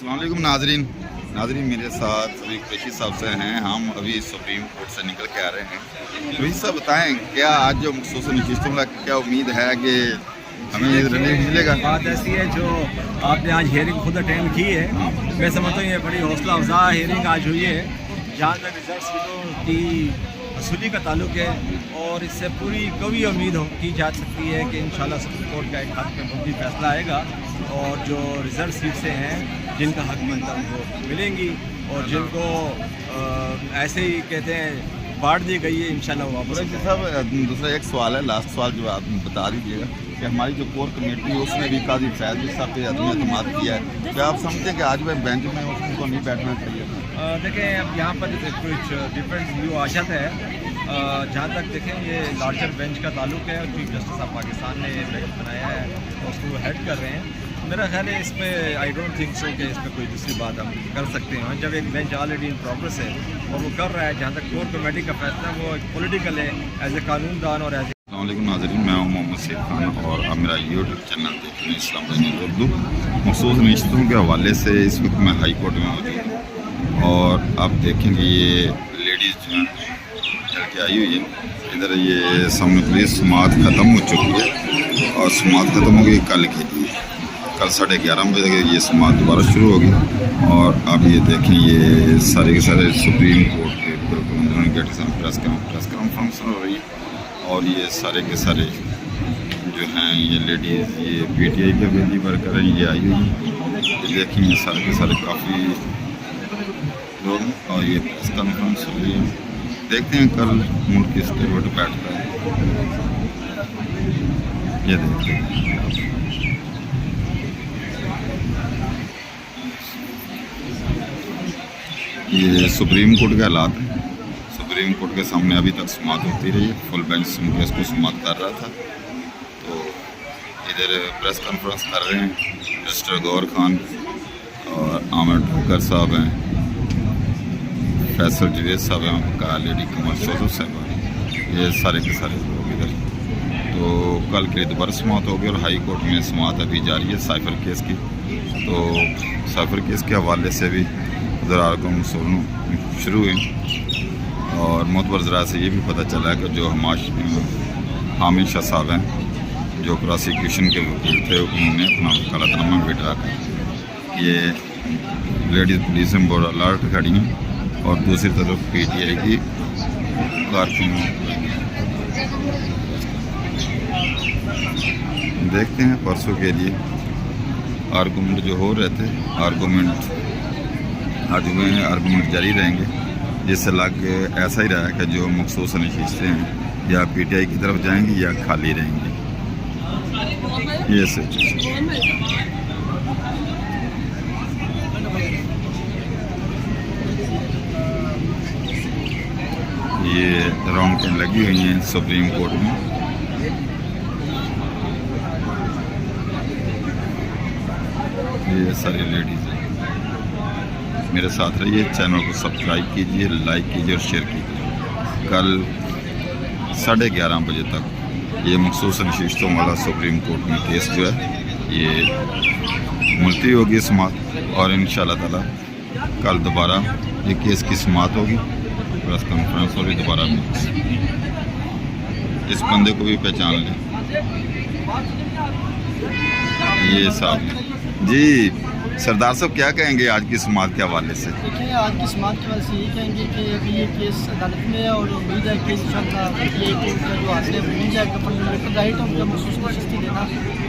अस्सलाम वालेकुम नाजरीन मेरे साथ अभी कुरैशी साहब से हैं। हम अभी सुप्रीम कोर्ट से निकल के आ रहे हैं। कुरैशी साहब बताएं, क्या आज जो मखसूस नशिस्तों का क्या उम्मीद है कि हमें ये रिलीफ मिलेगा? बात ऐसी है जो आपने आज हियरिंग खुद अटेंड की है, मैं समझता हूँ ये बड़ी हौसला अफजा हियरिंग आज हुई है जहाँ तक रिजर्व सीटों की वसूली का ताल्लुक है, और इससे पूरी कवी उम्मीद की जा सकती है कि इंशाल्लाह सुप्रीम कोर्ट का एक हक में मुद्दी फैसला आएगा और जो रिजर्व सीट से हैं जिनका हक बनता उनको मिलेंगी और जिनको ऐसे ही कहते हैं बांट दी गई है इंशाल्लाह वो वापस। साहब दूसरा एक सवाल है, लास्ट सवाल जो आप बता दीजिएगा कि हमारी जो कोर कमेटी है उसने भी काजी फैज साहब पे अदम किया है, क्या आप समझते हैं कि आज वह बेंच में उनको नहीं बैठना चाहिए? देखें अब यहाँ पर कुछ डिफरेंट व्यू आ जाता है। जहाँ तक देखें ये लार्जर बेंच का ताल्लुक है और चीफ जस्टिस ऑफ पाकिस्तान ने ये बेंच बनाया है और उसको हेड कर रहे हैं। मेरा ख्याल है इस पर आई डोंट थिंक सो कि इस पर कोई दूसरी बात हम कर सकते हैं। जब एक बेंच ऑलरेडी इन प्रोग्रेस है और वो कर रहा है, जहाँ तक कोर कमेटी का फैसला वो पॉलिटिकल है एज ए कानूनदान और एज अस्सलामुअलैकुम नाज़रीन, मैं हूं मोहम्मद सैफ खान और आप मेरा यूट्यूब चैनल देख रहे हैं इस्लाम उर्दू। मखसूस नशिस्तों के हवाले से इस वक्त मैं हाई कोर्ट में मौजूद हूँ और आप देखेंगे ये लेडीज़ जो हैं चल के आई हुई है इधर। ये सामने पुलिस समात ख़त्म हो चुकी है और समात ख़त्म हो गई कल के लिए। कल 11:30 बजे ये समात दोबारा शुरू होगी और अब ये देखें ये सारे के सारे सुप्रीम कोर्ट के प्रेस कॉन्फ्रेंस हो रही है और ये सारे के सारे जो हैं ये लेडीज़ ये PTI के वेदी वर्कर हैं, ये आई हुई है। ये देखें ये सारे के सारे काफ़ी लोग और ये प्रेस कॉन्फ्रेंस हो रही है। देखते हैं कल मुल्क किस पे बैठता है, ये देखते हैं। ये सुप्रीम कोर्ट के हालात हैं। सुप्रीम कोर्ट के सामने अभी तक समात होती रही है, फुल बेंच केस को समात कर रहा था। तो इधर प्रेस कॉन्फ्रेंस कर रहे हैं मिस्टर गौर खान और आमिर ढोकर साहब हैं, फैसल जवेद साहब हैं, का लेडी कमर शोजो साहब हैं, ये सारे के सारे लोग इधर। तो कल के लिए दोबारा समात होगी और हाई कोर्ट में समात अभी जारी है साइफर केस की। तो साइफर केस के हवाले से भी उधर आर्गूमेंट शुरू हुई और मोतबर ज़रा से ये भी पता चला कि जो हामिद शाह साहब हैं जो प्रोसिक्यूशन के वकील थे उन्होंने अपना वकालतनामा बिठा कर ये लेडीज़ पुलिस में बहुत अलर्ट खड़ी हैं और दूसरी तरफ PTI की कारकुन। देखते हैं परसों के लिए आर्गूमेंट जो हो रहे थे आर्गूमेंट आज हुए हैं, आर्गूमेंट जारी रहेंगे। जिससे लग ऐसा ही रहा है कि जो मखसूस नशिस्तें हैं या PTI की तरफ जाएंगी या खाली रहेंगी। ये सच ये रौनकें लगी हुई हैं सुप्रीम कोर्ट में। ये सारी लेडीज़ हैं। मेरे साथ रहिए, चैनल को सब्सक्राइब कीजिए, लाइक कीजिए और शेयर कीजिए। कल 11:30 बजे तक ये मखसूस नशिस्तों वाला सुप्रीम कोर्ट में केस जो है ये मुलतवी होगी समात और इंशाअल्लाह ताला कल दोबारा ये केस की समात होगी, प्रेस कॉन्फ्रेंस होगी दोबारा में। इस बंदे को भी पहचान लें, ये साहब जी। सरदार साहब क्या कहेंगे आज की समात के हवाले से? देखिए आज की समात के हवाले से ये कहेंगे कि अभी ये केस अदालत में है और उम्मीद है कि इंशाअल्लाह ये उनका जो हासिल है मिल जाएगा। फंडामेंटल राइट है उनका मखसूस नशिस्ती देना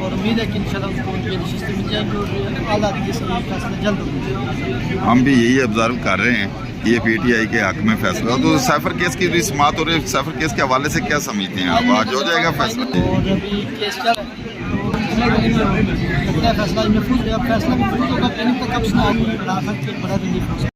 और उम्मीद है कि इंशाअल्लाह उनको उनकी नशिस्ती मिल जाएगी और आला अदालत से ये फैसला जल्द होगा। हम भी यही ऑब्जर्व कर रहे हैं कि ये PTI के हक में फैसला हो। तो साइफर केस की भी समात हो रही है, साइफर केस के हवाले से क्या समझते हैं आप? आज हो जाएगा फैसला? और अभी केस चल रहा है, फैसला फैसला भी होगा, कब सुना बड़ा रिलीफ।